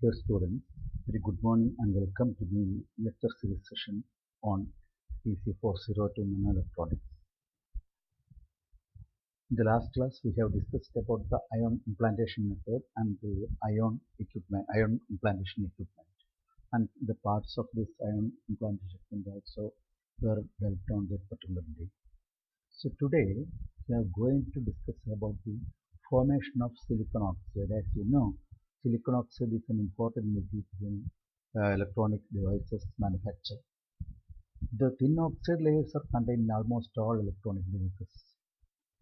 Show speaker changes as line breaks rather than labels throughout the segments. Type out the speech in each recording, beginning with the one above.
Dear students, very good morning and welcome to the lecture series session on PC402 nanoelectronics. In the last class, we have discussed about the ion implantation method and the ion implantation equipment, and the parts of this ion implantation equipment also were delved on that particular day. So today, we are going to discuss about the formation of silicon oxide. As you know, silicon oxide is an important material in electronic devices manufacture. The thin oxide layers are contained in almost all electronic devices.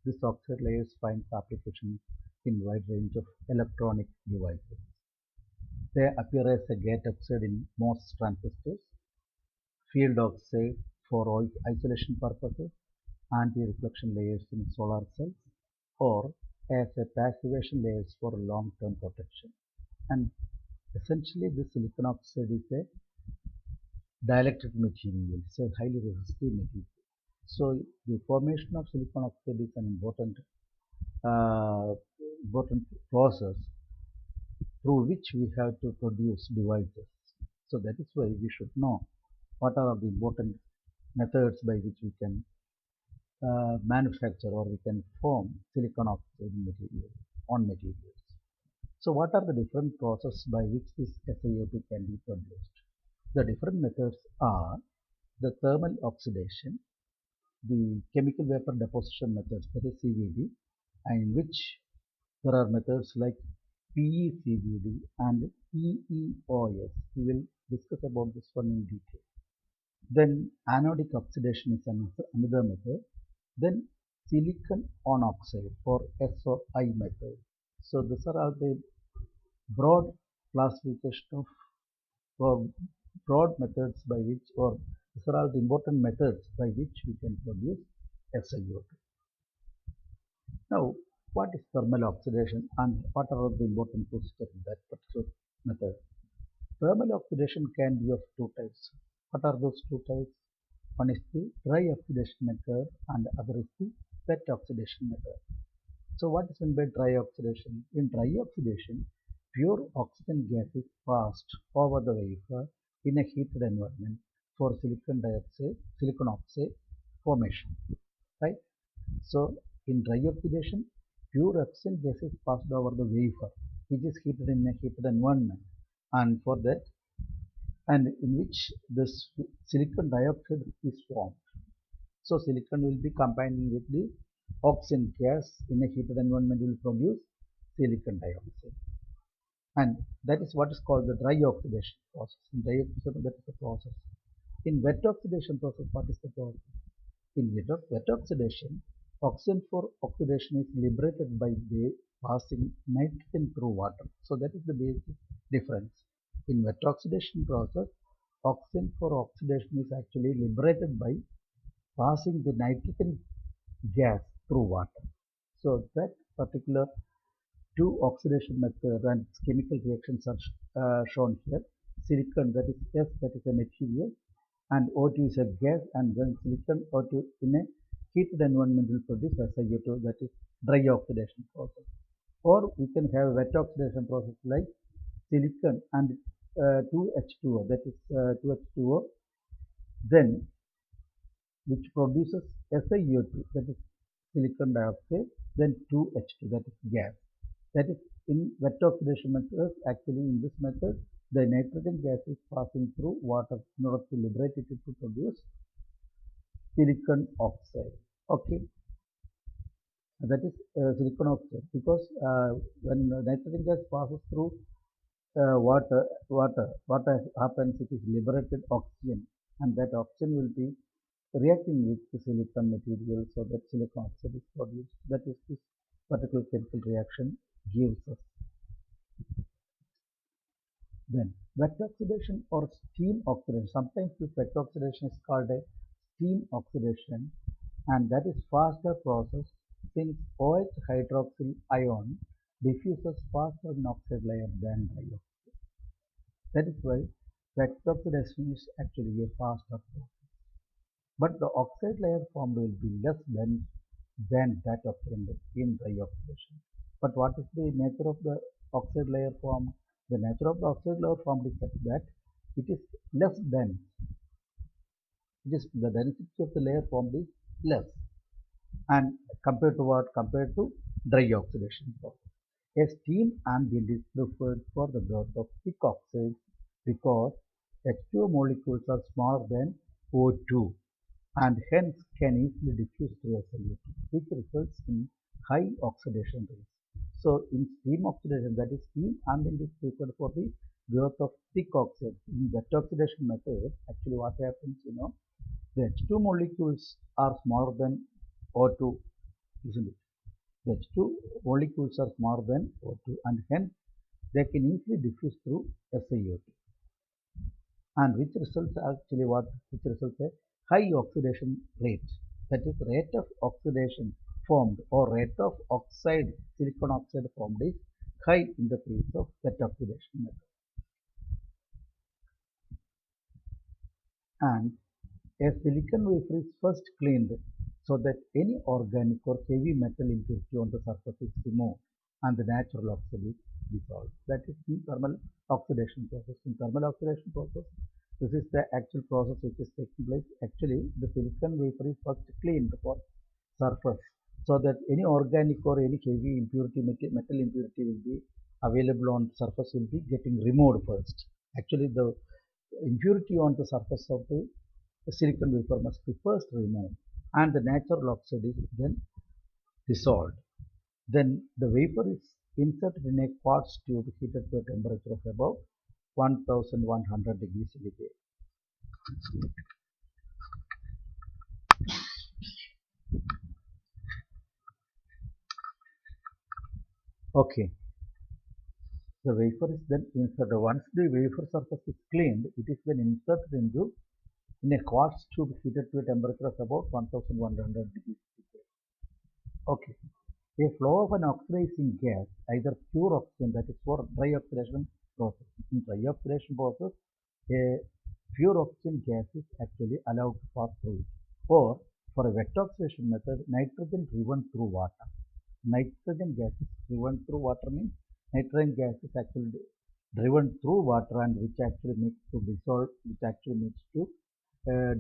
This oxide layers finds application in wide range of electronic devices. They appear as a gate oxide in most transistors, field oxide for isolation purposes, anti-reflection layers in solar cells, or as a passivation layers for long-term protection. And essentially, the silicon oxide is a dielectric material. It's a highly resistive material. So the formation of silicon oxide is an important process through which we have to produce devices. So that is why we should know what are the important methods by which we can manufacture or we can form silicon oxide materials. So what are the different processes by which this SiO2 can be produced? The different methods are the thermal oxidation, the chemical vapor deposition methods, that is CVD, and in which there are methods like PEOS CVD and TEOS. We will discuss about this one in detail. Then anodic oxidation is another method. Then silicon on oxide or SOI method. So these are all the broad classification of broad methods by which, or these are all the important methods by which we can produce SiO2. Now, what is thermal oxidation and what are the important procedures in that particular method? Thermal oxidation can be of two types. What are those two types? One is the dry oxidation method and other is the wet oxidation method. So what is meant by dry oxidation? In dry oxidation, pure oxygen gas is passed over the wafer in a heated environment for silicon oxide formation, right? So in dry oxidation, pure oxygen gas is passed over the wafer, which is heated in a heated environment, and for that, and in which this silicon dioxide is formed. So silicon will be combining with the oxygen gas in a heated environment will produce silicon dioxide, and that is what is called the dry oxidation process. In dry oxidation, that is the process. In wet oxidation process, what is the process? In wet oxidation, oxygen for oxidation is liberated by the passing nitrogen through water. So that is the basic difference. In wet oxidation process, oxygen for oxidation is actually liberated by passing the nitrogen gas through water. So that particular two oxidation method and chemical reactions are shown here. Silicon, that is S, that is a material, and O2 is a gas, and then silicon O2 in a heated environment will produce SiO2, that is dry oxidation process. Or we can have wet oxidation process like silicon and 2H2O, that is 2H2O, then which produces SiO2, that is silicon dioxide, then 2H2, that is gas. That is in wet oxidation method. Actually, in this method, the nitrogen gas is passing through water in order to liberate it to produce silicon oxide. Okay, that is silicon oxide, because when nitrogen gas passes through water, what happens? It is liberated oxygen, and that oxygen will be reacting with the silicon material, so that silicon oxide is produced. That is this particular chemical reaction gives us. Then wet oxidation or steam oxidation. Sometimes this wet oxidation is called a steam oxidation, and that is faster process since OH hydroxyl ion diffuses faster in oxide layer than dry oxide. That is why wet oxidation is actually a faster process. But the oxide layer formed will be less dense than that obtained in dry oxidation. But what is the nature of the oxide layer formed? The nature of the oxide layer formed is such that it is less dense. It is the density of the layer formed is less, and compared to what? Compared to dry oxidation process. A steam ambient is preferred for the growth of thick oxides because H2O molecules are smaller than O2 and hence can easily diffuse through SiO2, which results in high oxidation rates. So in steam oxidation, that is steam ambient is preferred for the growth of thick oxides. In wet oxidation method, actually what happens, the H2 molecules are smaller than O2, isn't it? The H2 molecules are smaller than O2 and hence they can easily diffuse through SiO2, and which results actually what? Which results a high oxidation rate. That is, rate of oxidation formed or rate of oxide, silicon oxide formed is high in the case of wet oxidation method. And a silicon wafer is first cleaned so that any organic or heavy metal impurity on the surface is removed and the natural oxide is dissolved. That is the thermal oxidation process. In thermal oxidation process, this is the actual process which is taking place. Actually, the silicon wafer is first cleaned for surface so that any organic or any heavy impurity, metal impurity will be available on surface will be getting removed first. Actually, the impurity on the surface of the silicon wafer must be first removed and the natural oxide is then dissolved. Then the wafer is inserted in a quartz tube heated to a temperature of about 1100 degrees centigrade. Okay, the wafer is then inserted. Once the wafer surface is cleaned, it is then inserted into in a quartz tube heated to a temperature of about 1100 degrees centigrade. Okay. A flow of an oxidizing gas, either pure oxygen, that is for dry oxidation process. In dry oxidation process, a pure oxygen gas is actually allowed to pass through it. Or for a wet oxidation method, nitrogen driven through water. Nitrogen gas is driven through water means nitrogen gas is actually driven through water and which actually makes to dissolve, which actually makes to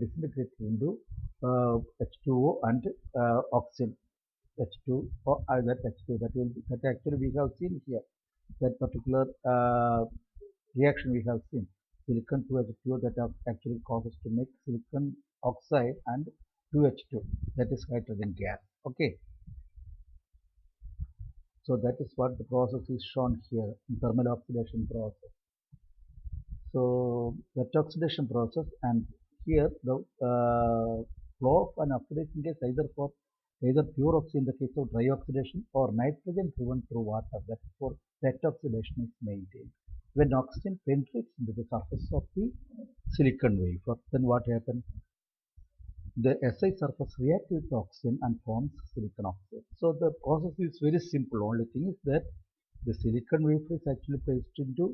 disintegrate into H2O and oxygen. H2 or either H2 that actually we have seen here, that particular reaction we have seen, silicon 2H2O that actually causes to make silicon oxide and 2H2, that is hydrogen gas. Okay, so that is what the process is shown here in thermal oxidation process. So wet oxidation process, and here the flow of an oxidation gas either pure oxygen in the case of dry oxidation or nitrogen driven through water, that is for wet oxidation is maintained. When oxygen penetrates into the surface of the silicon wafer, then what happens? The Si surface reacts with oxygen and forms silicon oxide. So the process is very simple. Only thing is that the silicon wafer is actually placed into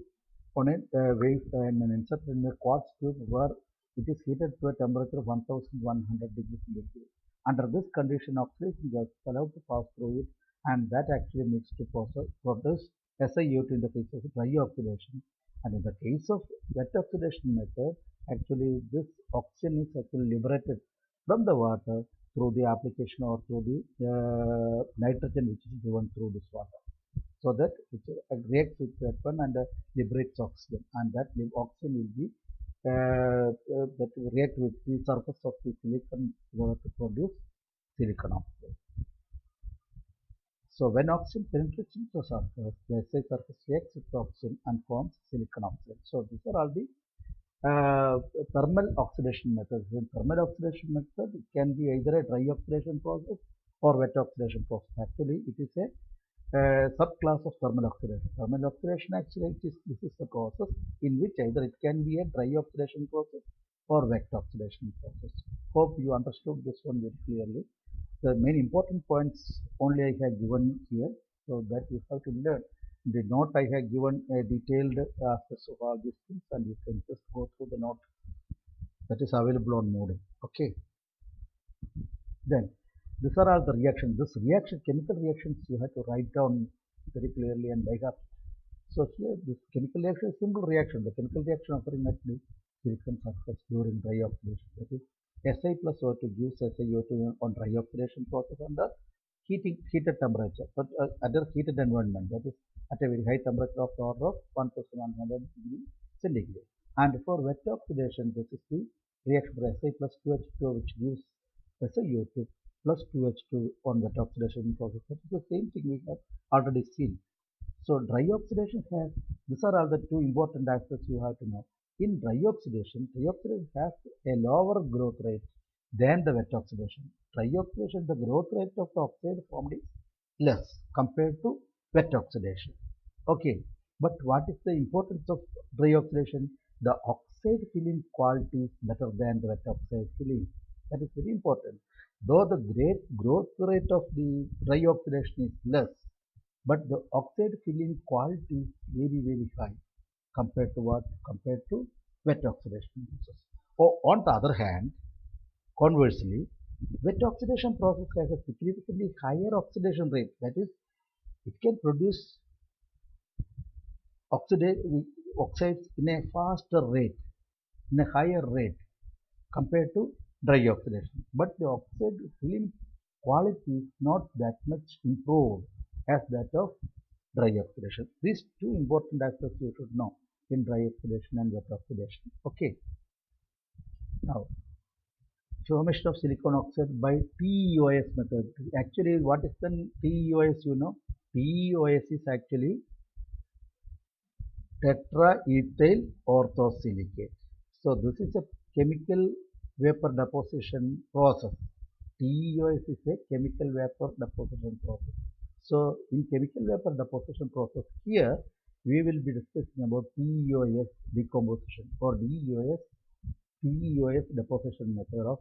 on a and inserted in a quartz tube where it is heated to a temperature of 1100 degrees centigrade. Under this condition, oxidation gas is allowed to pass through it, and that actually makes to produce SiO2 in the case of dry oxidation. And in the case of wet oxidation method, actually this oxygen is actually liberated from the water through the application or through the nitrogen which is given through this water. So that it reacts with that one and liberates oxygen, and that oxygen will be that will react with the surface of the silicon to produce silicon oxide. So when oxygen penetrates into the surface, the Si surface reacts with oxygen and forms silicon oxide. So these are all the thermal oxidation methods. In thermal oxidation method, it can be either a dry oxidation process or wet oxidation process. Actually, it is a subclass of thermal oxidation. Thermal oxidation actually this is the process in which either it can be a dry oxidation process or wet oxidation process. Hope you understood this one very clearly. The main important points only I have given here, so that you have to learn. The note I have given a detailed aspects of all these things, and you can just go through the note that is available on Moodle. Okay. Then these are all the reactions. This reaction, chemical reactions, you have to write down very clearly and by heart. So here this chemical reaction is simple reaction. The chemical reaction occurring at the silicon surface during dry oxidation. That is Si plus O2 gives SiO2 on dry oxidation process under heated temperature, but at a heated environment, that is at a very high temperature of the order of 1100 degree centigrade. And for wet oxidation, this is the reaction for Si plus 2H2, which gives SiO2 plus 2H2 on wet oxidation process. That is the same thing we have already seen. So dry oxidation has, these are all the two important aspects you have to know. In dry oxidation has a lower growth rate than the wet oxidation. Dry oxidation, the growth rate of the oxide formed is less compared to wet oxidation. Okay, but what is the importance of dry oxidation? The oxide filling quality is better than the wet oxide filling. That is very important. Though the great growth rate of the dry oxidation is less, but the oxide filling quality is very high compared to what? Compared to wet oxidation process. Oh, on the other hand, conversely, wet oxidation process has a significantly higher oxidation rate. That is, it can produce oxides in a faster rate, in a higher rate compared to dry oxidation. But the oxide filling quality is not that much improved as that of dry oxidation. These two important aspects you should know in dry oxidation and wet oxidation. Okay. Now, formation of silicon oxide by TEOS method. Actually, what is the TEOS? You know, TEOS is actually tetraethyl orthosilicate. So this is a chemical vapor deposition process. TEOS is a chemical vapor deposition process. So in chemical vapor deposition process, here we will be discussing about PEOS decomposition or PEOS deposition method of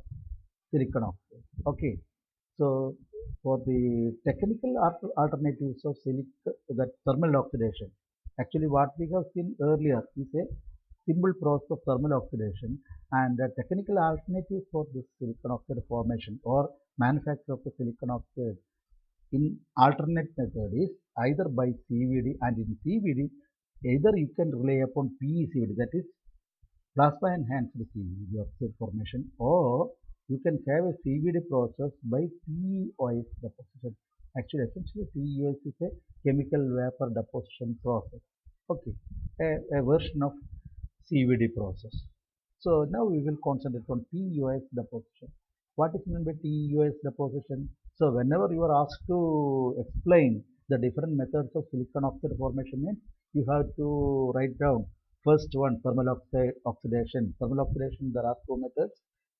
silicon oxide. Okay. So for the technical alternatives of that thermal oxidation, actually what we have seen earlier is a simple process of thermal oxidation, and the technical alternative for this silicon oxide formation or manufacture of the silicon oxide in alternate method is either by CVD, and in CVD either you can rely upon PECVD, that is plasma enhanced CVD oxide formation, or you can have a CVD process by TEOS deposition. Actually, essentially TEOS is a chemical vapor deposition process. Okay, a version of CVD process. So now we will concentrate on TEOS deposition. What is meant by TEOS deposition? So whenever you are asked to explain the different methods of silicon oxide formation, means you have to write down first one, thermal oxidation. Thermal oxidation, there are two methods,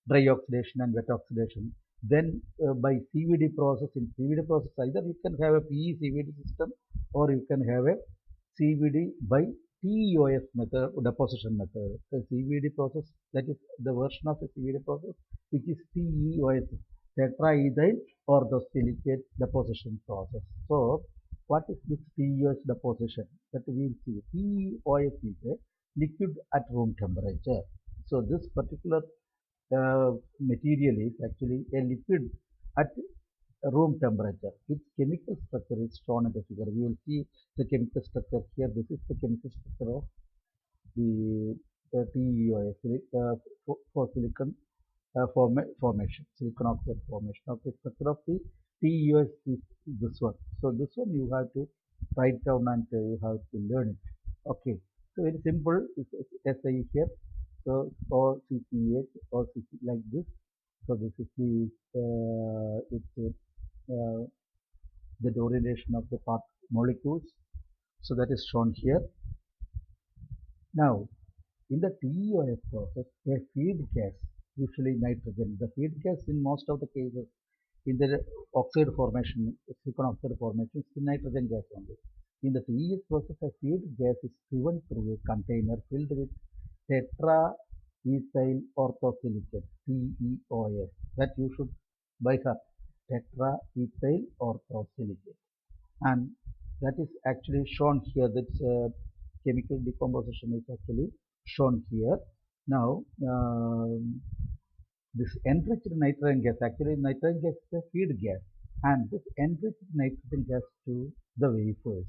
dry oxidation and wet oxidation. Then by CVD process, in CVD process either you can have a PECVD system or you can have a CVD by TEOS method, deposition method. The CVD process, that is the version of the CVD process which is TEOS, tetraethyl orthosilicate deposition process. So what is this TEOS deposition? That we will see. TEOS is a liquid at room temperature. So this particular material is actually a liquid at room temperature. Its chemical structure is shown in the figure. We will see the chemical structure here. This is the chemical structure of the TEOS for silicon formation, silicon oxide formation. Okay, structure of the TEOS is this one. So this one you have to write down and you have to learn it. Okay, so very simple. It's SI here. So or CCH or CC like this. So this is the orientation of the part molecules. So that is shown here. Now, in the TEOS process, a feed gas, usually nitrogen, the feed gas in most of the cases in the oxide formation, silicon oxide formation, is the nitrogen gas only. In the TEOS process, a feed gas is driven through a container filled with tetraethyl orthosilicate, TEOS. That you should by heart, tetraethyl orthosilicate. And that is actually shown here. That chemical decomposition is actually shown here. Now, this enriched nitrogen gas, actually nitrogen gas is a feed gas, and this enriched nitrogen gas to the wafers.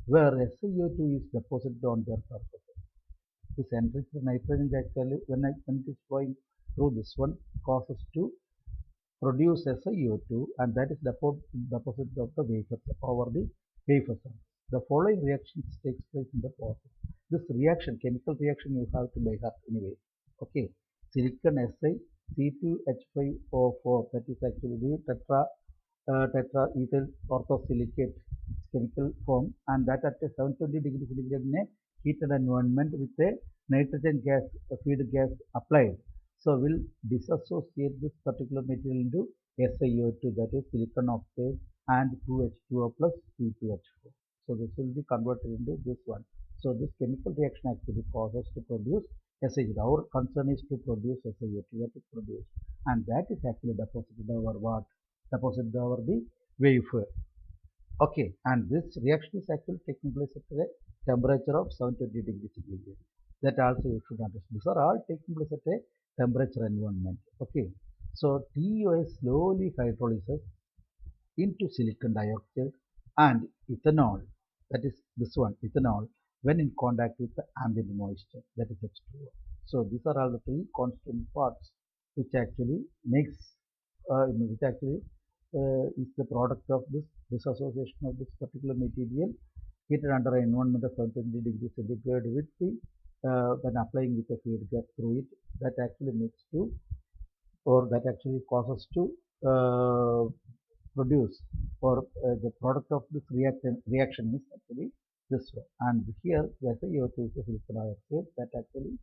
where SiO2 is deposited on their surface. This enriched nitrogen actually, when it is flowing through this one, causes to produce SiO2, and that is deposited of the wafers over the wafer surface. The following reactions takes place in the process. This reaction, chemical reaction, you have to by heart anyway. Okay, silicon Si C2H5O4, that is actually the tetraethyl orthosilicate chemical form, and that at a 720 degrees centigrade in a heated environment with a nitrogen gas feed gas applied. So will disassociate this particular material into SiO2, that is silicon oxide, and 2H2O plus C2H4. So this will be converted into this one. So this chemical reaction actually causes to produce SiO2. Our concern is to produce SiO2, that is produced, and that is actually deposited over what? Deposited over the wafer. Okay, and this reaction is actually taking place at a temperature of 720 degrees centigrade. That also you should understand. These are all taking place at a temperature environment. Okay, so TEOS slowly hydrolyzes into silicon dioxide and ethanol, that is this one, ethanol, when in contact with the ambient moisture, that is H2O. So these are all the three constituent parts which actually is the product of this dissociation of this particular material heated under an environment of 720 degrees centigrade with the when applying with a feed gas through it, that actually makes to, or that actually causes to produce, or the product of this reaction is actually this one. And here the SiO2 is the silicon dioxide that actually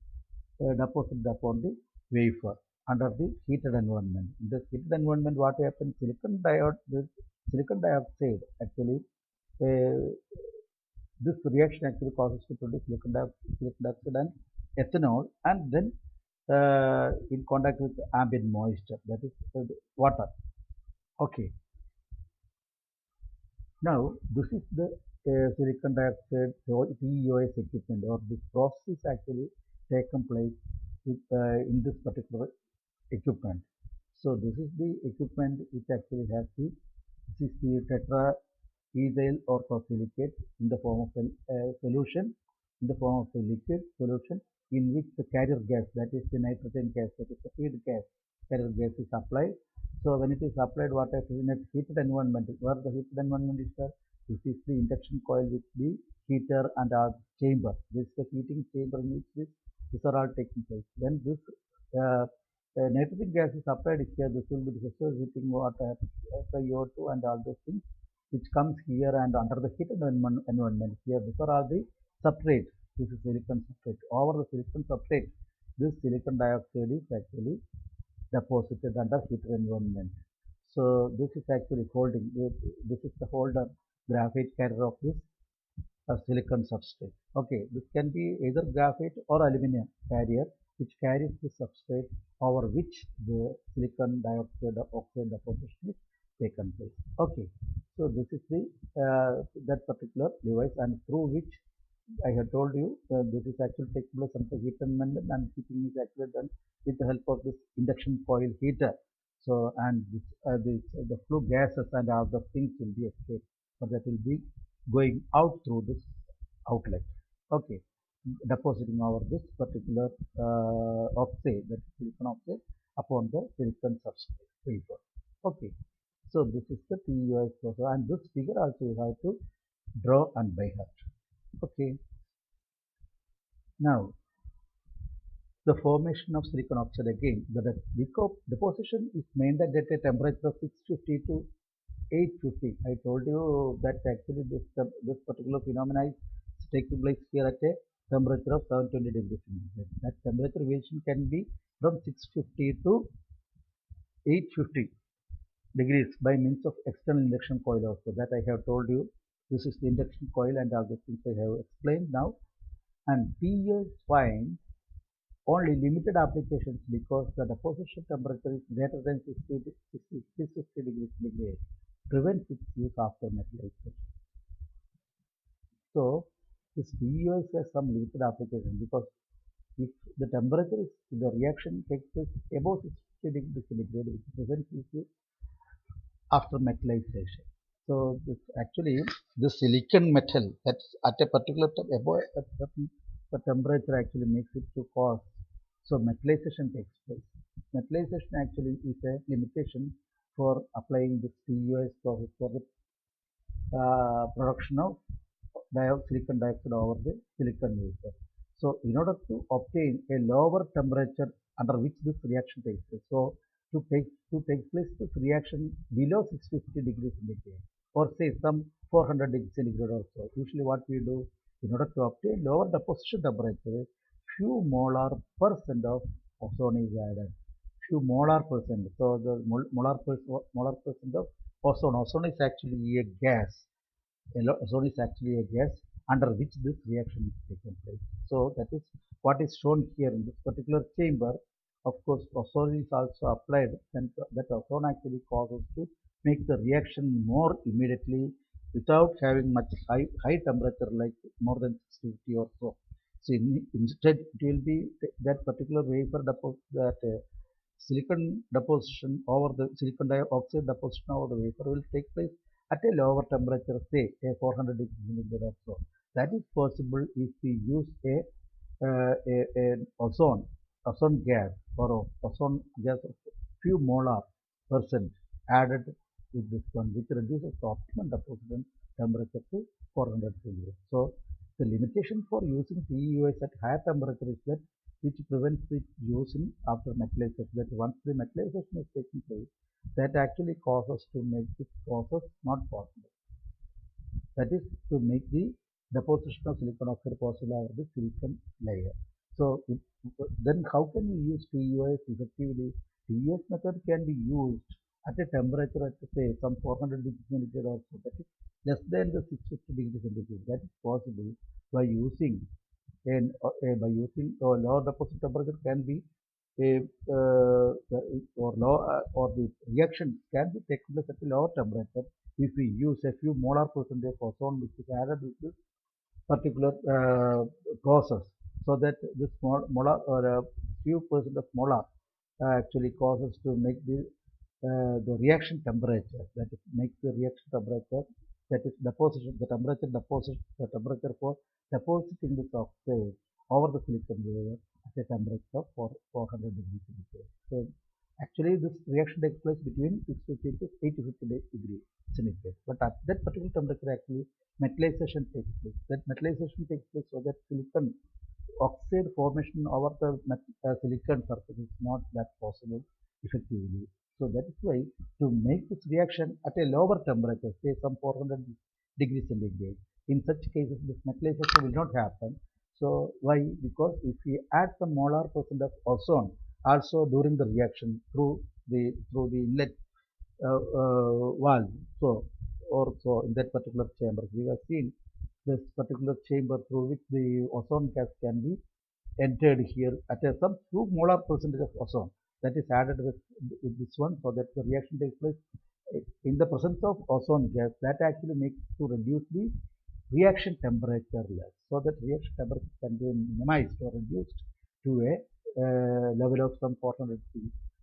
deposited upon the wafer under the heated environment. In this heated environment, what happens? Silicon dioxide actually, uh, this reaction actually causes to produce silicon dioxide and ethanol, and then in contact with ambient moisture, that is water. Okay, now this is the silicon dioxide TEOS equipment, or this process is actually taken place in this particular equipment. So this is the equipment which actually has this is the tetraethyl orthosilicate in the form of a solution, in the form of a liquid solution, in which the carrier gas, that is the nitrogen gas, that is the feed gas, carrier gas is applied. So when it is applied, what happens in a heated environment? Where the heated environment is there? This is the induction coil with the heater and our chamber. This is the heating chamber in which these are all taking place. When this nitrogen gas is applied here, this will be dissociating water, SiO2 and all those things, which comes here and under the heated environment here. These are all the substrate. This is silicon substrate. Over the silicon substrate, this silicon dioxide is actually deposited under heated environment. So this is actually holding. This is the holder graphite carrier of this silicon substrate. Okay, this can be either graphite or aluminum carrier which carries the substrate over which the silicon dioxide oxide deposition is taken place. Okay, so this is the that particular device, and through which I had told you this is actually taking place under heat environment, and heating is actually done with the help of this induction coil heater. So and the flue gases and other things will be escaped, but that will be going out through this outlet. Okay, depositing over this particular oxide, that is silicon oxide, upon the silicon substrate wafer. Okay, so this is the TEOS process, and this figure also you have to draw and by heart. Okay, now the formation of silicon oxide, again the deposition is maintained at a temperature of 650 to 850. I told you that actually this particular phenomenon is taking place here at a temperature of 720 degrees centigrade. That temperature variation can be from 650 to 850 degrees by means of external induction coil also, that I have told you. This is the induction coil and all the things I have explained now. And TEOS finds only limited applications because the deposition temperature is greater than 650 degrees centigrade, prevents its use after metallization. So this TEOS has some limited application, because if the temperature is, the reaction takes place above 650 degrees centigrade, which prevents its use after metallization. So this actually the silicon metal that's at a particular above a certain the temperature actually makes it to cause. So metallization takes place. Metallization actually is a limitation for applying this TEOS process for the production of silicon dioxide over the silicon wafer. So in order to obtain a lower temperature under which this reaction takes place, so to take place this reaction below 650 degrees centigrade or say some 400 degrees centigrade or so. Usually what we do in order to obtain lower deposition temperature, few molar percent of ozone is added. Few molar percent. So the molar percent of ozone. Ozone is actually a gas. Ozone is actually a gas under which this reaction is taking place. So that is what is shown here in this particular chamber. Of course, ozone is also applied, and that ozone actually causes to make the reaction more immediately without having much high temperature like more than 650 or so. So instead, it will be that particular wafer that silicon deposition over the silicon dioxide deposition over the wafer will take place at a lower temperature, say a 400 degree centigrade or so. That is possible if we use a ozone gas or ozone gas of few molar percent added with this one, which reduces the optimum deposition temperature to 400 centigrade. So the limitation for using PEOS at higher temperature is that which prevents its use in after metallization. That once the metallization is taking place, that actually causes to make this process not possible. That is to make the deposition of silicon oxide possible over the silicon layer. So then how can we use TEOS effectively? TEOS method can be used at a temperature at say some 400 degrees centigrade or so, that is less than the 650 degrees centigrade. That is possible by using lower deposit temperature can be a or the reaction can be taken place at a lower temperature if we use a few molar percentage of ozone which is added with this particular process, so that this molar or a few percent of molar actually causes to make the reaction temperature, that is makes the reaction temperature, that is deposition, the temperature for depositing this oxide over the silicon layer at a temperature of 400 degrees centigrade. So actually this reaction takes place between 650 to 850 degrees centigrade, but at that particular temperature actually metallization takes place. That metallization takes place so that silicon oxide formation over the silicon surface is not that possible effectively. So that is why to make this reaction at a lower temperature, say some 400 degrees centigrade, in such cases this metallization will not happen. So why? Because if we add some molar percent of ozone also during the reaction through the inlet valve, so or so in that particular chamber we have seen this particular chamber through which the ozone gas can be entered here at some 2 molar percentage of ozone that is added with this one, so that the reaction takes place in the presence of ozone gas. That actually makes to reduce the reaction temperature less, so that reaction temperature can be minimized or reduced to a level of some 400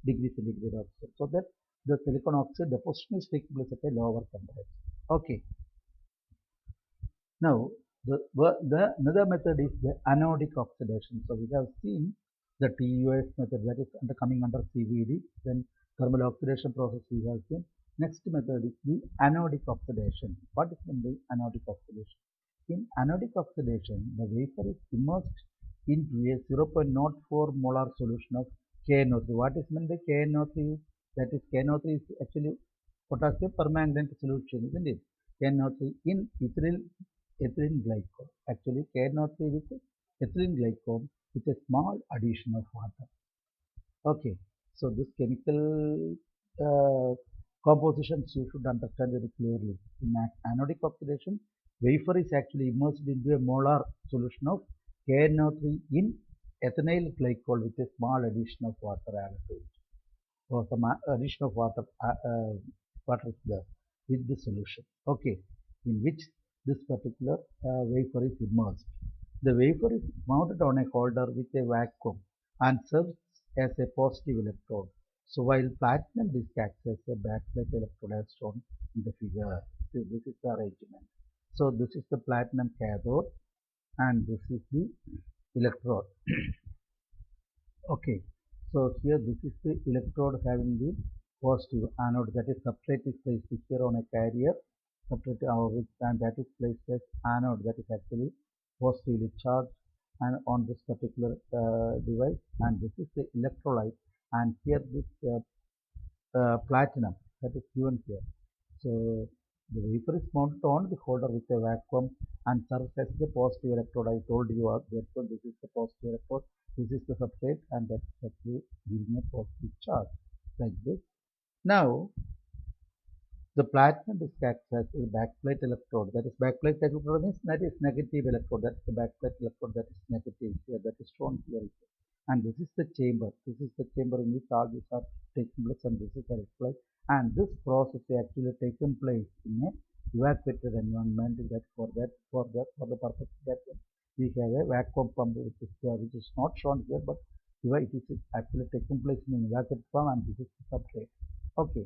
degrees centigrade or so, so that the silicon oxide deposition is taking place at a lower temperature. Okay. Now, another method is the anodic oxidation. So we have seen the TEOS method, that is coming under CVD. Then thermal oxidation process we have seen. Next method is the anodic oxidation. What is the anodic oxidation? In anodic oxidation, the wafer is immersed into a 0.04 molar solution of KNO3. What is meant by KNO3? That is KNO3 is actually potassium permanganate solution, isn't it? KNO3 in ethylene glycol. Actually, KNO3 with ethylene glycol with a small addition of water. Okay, so this chemical compositions you should understand very clearly. In anodic oxidation, wafer is actually immersed into a molar solution of KNO3 in ethynyl glycol with a small addition of water added to it. So some addition of water is there with the solution. Okay, in which this particular wafer is immersed. The wafer is mounted on a holder with a vacuum and serves as a positive electrode. So while platinum disc acts as a backplate electrode as shown in the figure. this is the arrangement. So this is the platinum cathode and this is the electrode. Okay, so here this is the electrode having the positive anode, that is substrate is placed here on a carrier substrate and that is placed as anode, that is actually positively charged and on this particular device, and this is the electrolyte, and here this platinum that is given here. So the wafer is mounted on the holder with a vacuum and serves as the positive electrode. I told you therefore this is the positive electrode, this is the substrate, and that's actually giving a positive charge like this. Now the platinum is acts as a backplate electrode. That is backplate electrode means that is negative electrode. That's the backplate electrode that is negative here. That is shown here. And this is the chamber. This is the chamber in which all these are taking place, and this is the electrolyte. And this process actually taken place in a evacuated environment. That for the purpose that we have a vacuum pump which is not shown here, but it is actually taking place in an evacuated form, and this is the substrate. Okay,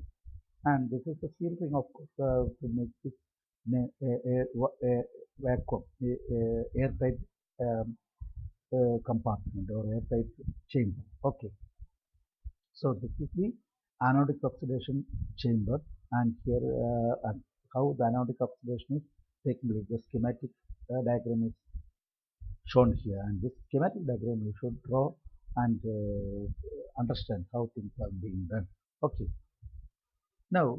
and this is the seal ring, of course, to make this a vacuum, airtight compartment or airtight chamber. Okay, so this is the anodic oxidation chamber, and here how the anodic oxidation is taking place. The schematic diagram is shown here, and this schematic diagram you should draw and understand how things are being done. Okay, now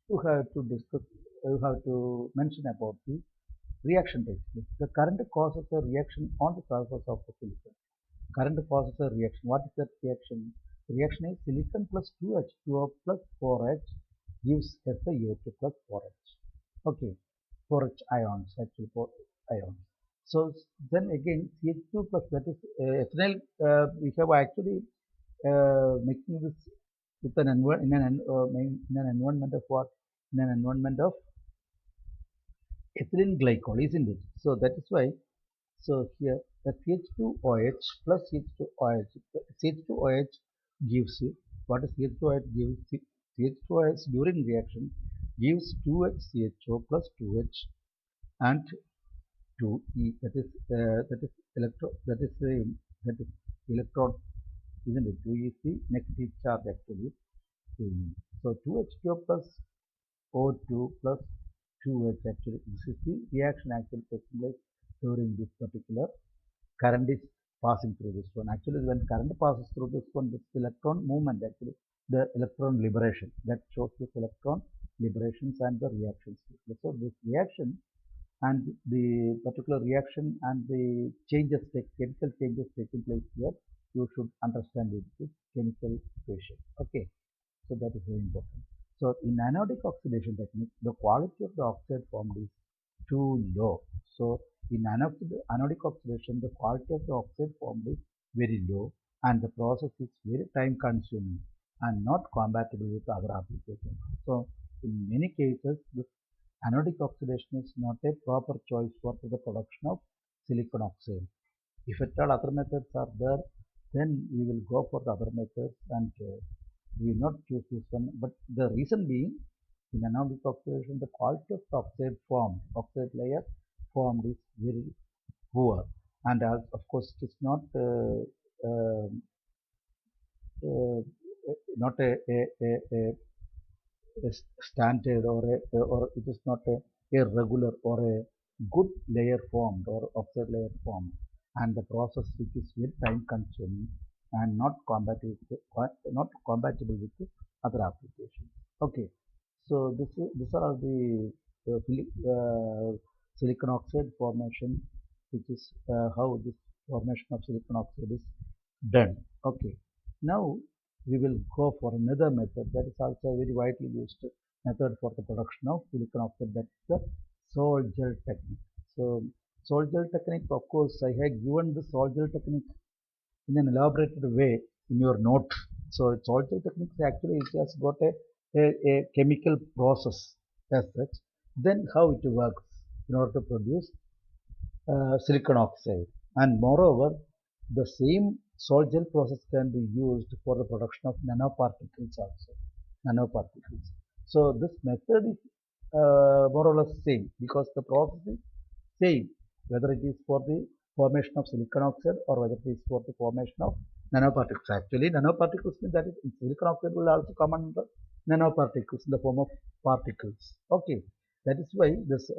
you have to discuss, you have to mention about the reaction takes place. The current causes a reaction on the surface of the silicon. Current causes a reaction. What is that reaction? The reaction is silicon plus 2H2O plus 4H gives SiO2 plus 4H. Okay, 4H ions, actually 4 ions. So then again CH2 plus, that is ethanol, we have actually making this with an environment of what? In an environment of ethylene glycol, isn't it? So that is why, so here the CH2OH plus CH2OH, CH2OH gives, what is CH2OH gives? CH2OH during reaction gives 2HCHO plus 2H and 2E, that is electrode, isn't it? 2E is the negative charge actually. 2E. So 2H2O plus O2 plus 2H, actually this is the reaction actually taking place during this particular current is passing through this one. Actually when current passes through this one, this electron movement, actually the electron liberation, that shows this electron liberations and the reactions. So this reaction and the particular reaction and the changes, chemical changes taking place here, you should understand it with chemical equation. Okay, so that is very important. So in anodic oxidation technique, the quality of the oxide formed is too low. So in anodic oxidation, the quality of the oxide formed is very low, and the process is very time consuming and not compatible with other applications. So in many cases, this anodic oxidation is not a proper choice for the production of silicon oxide. If at all other methods are there, then we will go for the other methods and we will not choose this one. But the reason being, in anodic oxidation, the quality of the oxide layer formed is very poor, and as of course it is not not a standard or it is not a regular or a good layer formed or oxide layer formed, and the process which is very time consuming and not compatible with other applications. Okay, so these are the silicon oxide formation, which is how this formation of silicon oxide is done. Okay, now we will go for another method that is also a very widely used method for the production of silicon oxide, that is the Solgel technique. So Solgel technique, of course I have given the Solgel technique in an elaborated way in your note. So Solgel technique actually it has got a chemical process as such. Then how it works in order to produce silicon oxide, and moreover the same Solgel process can be used for the production of nanoparticles also. Nanoparticles. So this method is more or less same because the process is same, whether it is for the formation of silicon oxide or whether it is for the formation of nanoparticles. Actually, nanoparticles means that is silicon oxide will also come under nanoparticles in the form of particles. Okay, that is why this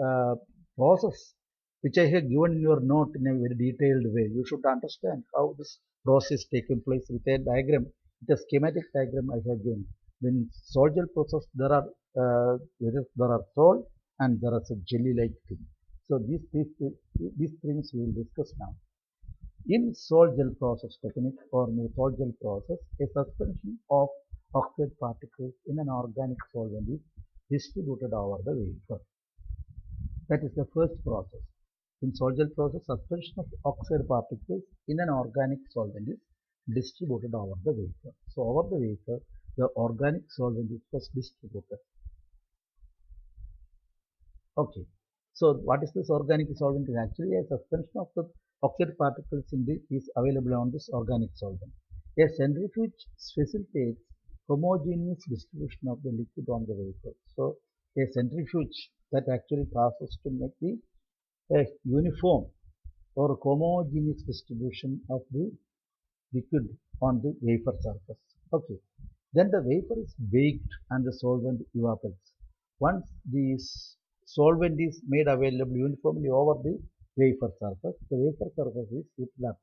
process which I have given in your note in a very detailed way, you should understand how this process taking place with a diagram, with a schematic diagram I have given. In Solgel process, there are sol and there is a jelly-like thing. So these things we will discuss now. In Solgel process technique or in Solgel process, a suspension of oxide particles in an organic solvent is distributed over the wafer. That is the first process. In Solgel process, suspension of oxide particles in an organic solvent is distributed over the wafer. So over the wafer, the organic solvent is first distributed. Okay. So what is this organic solvent? Is actually a suspension of the oxide particles in the is available on this organic solvent. A centrifuge facilitates homogeneous distribution of the liquid on the wafer. So a centrifuge that actually causes to make the a uniform or homogeneous distribution of the liquid on the wafer surface. Okay. Then the wafer is baked and the solvent evaporates. Once this solvent is made available uniformly over the wafer surface, the wafer surface is heated up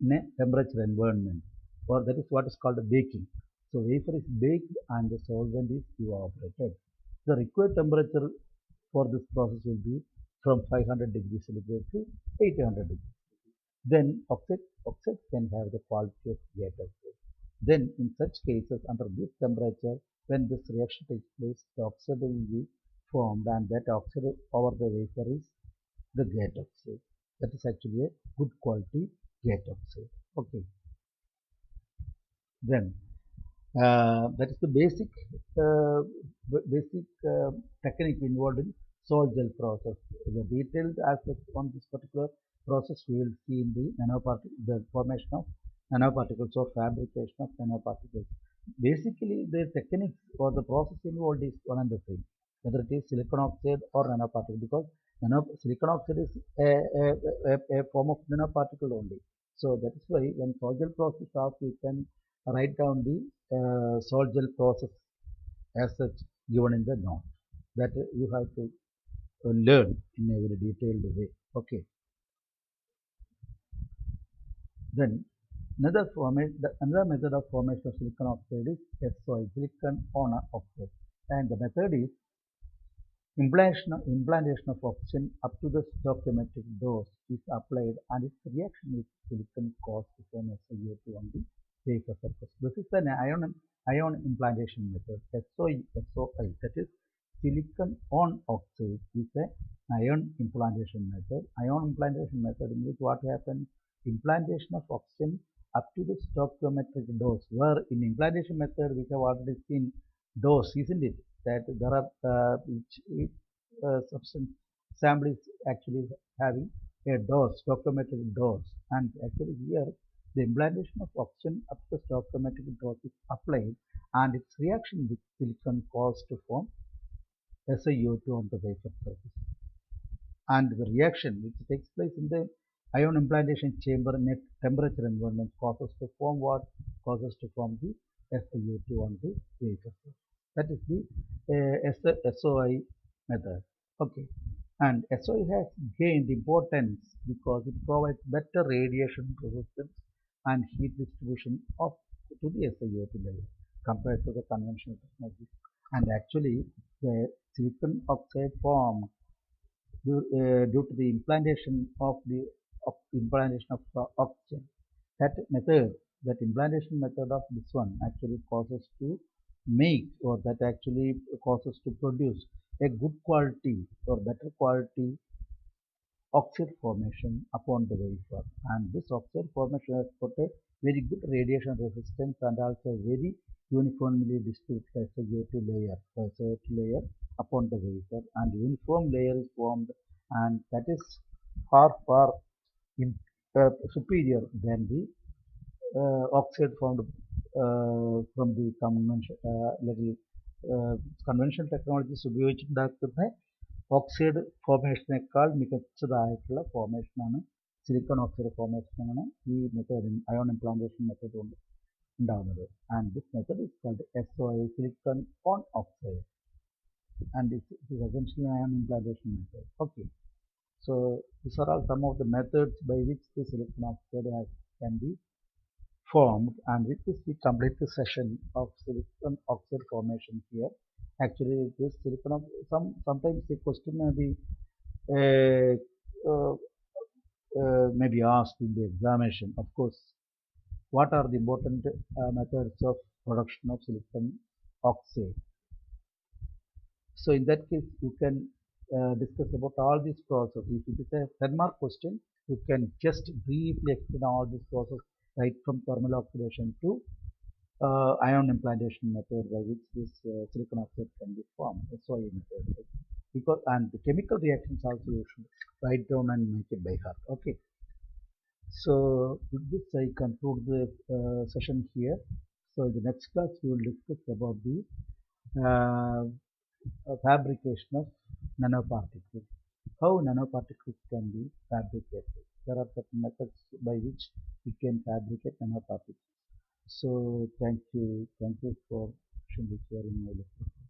in a temperature environment, or that is what is called baking. So wafer is baked and the solvent is evaporated. The required temperature for this process will be from 500 degrees centigrade to 800 degrees. Then oxide can have the quality of gate oxide. Then in such cases under this temperature, when this reaction takes place, the oxide will be formed and that oxide over the wafer is the gate oxide. That is actually a good quality gate oxide. Okay. Then that is the basic technique involved in Solgel process. The detailed aspects on this particular process we will see in the formation of nanoparticles or fabrication of nanoparticles. Basically, the techniques or the process involved is one and the same, whether it is silicon oxide or nanoparticle, because silicon oxide is a form of nanoparticle only. So that is why when Solgel process starts, we can write down the Solgel process as such given in the note that you have to learn in a very detailed way. Okay. Then another method of formation of silicon oxide is SOI, silicon on oxide, and the method is implantation of oxygen up to the stoichiometric dose is applied and its reaction with silicon causes to form SiO2 on the wafer surface. This is an ion implantation method. SOI, that is silicon on oxide, is an ion implantation method. Ion implantation method in which what happens? Implantation of oxygen up to the stoichiometric dose, where in implantation method we have already seen dose, isn't it? That there are each substance sample is actually having a dose, stoichiometric dose, and actually here the implantation of oxygen up to stoichiometric dose is applied, and its reaction with silicon causes to form SiO2 on the wafer surface. And the reaction which takes place in the ion implantation chamber in a temperature environment causes to form what? Causes to form the SiO2 on the wafer surface. That is the SOI method. Okay. And SOI has gained importance because it provides better radiation resistance and heat distribution to the SiO2 layer compared to the conventional technology. And actually, the silicon oxide formed due to the implantation of oxygen. That implantation method of this one actually causes to make, or that actually causes to produce a good quality or better quality oxide formation upon the wafer, and this oxide formation has got a very good radiation resistance and also very uniformly distributed SiO2 layer upon the wafer, and uniform layer is formed, and that is far superior than the oxide formed from the conventional level conventional technologies ഉപയോഗിച്ചുണ്ടാക്കുന്ന oxide ഫോർമേഷനേക്കാൾ മികച്ചതായിട്ടുള്ള ഫോർമേഷനാണ് silicon oxide ഫോർമേഷനാണ് ഈ method ion implantation method കൊണ്ട് ഉണ്ടാകുന്നത്. And this method is called SOI, silicon on oxide, and it is essentially ion implantation method. Okay, so these are all some of the methods by which the silicon oxide can be formed, and with this we complete the session of silicon oxide formation here. Actually, this silicon sometimes the question may be uh, uh, may be asked in the examination. Of course, what are the important methods of production of silicon oxide? So in that case, you can discuss about all these processes. If it is a 10-mark question, you can just briefly explain all these processes right from thermal oxidation to ion implantation method by which this silicon oxide can be formed, SOI method. Right? Because and the chemical reactions also you should write down and make it by heart. Okay. So with this I conclude the session here. So in the next class we will discuss about the uh, fabrication of nanoparticles. How nanoparticles can be fabricated. There are certain methods by which we can fabricate nanoparticles. So thank you for sharing my lecture.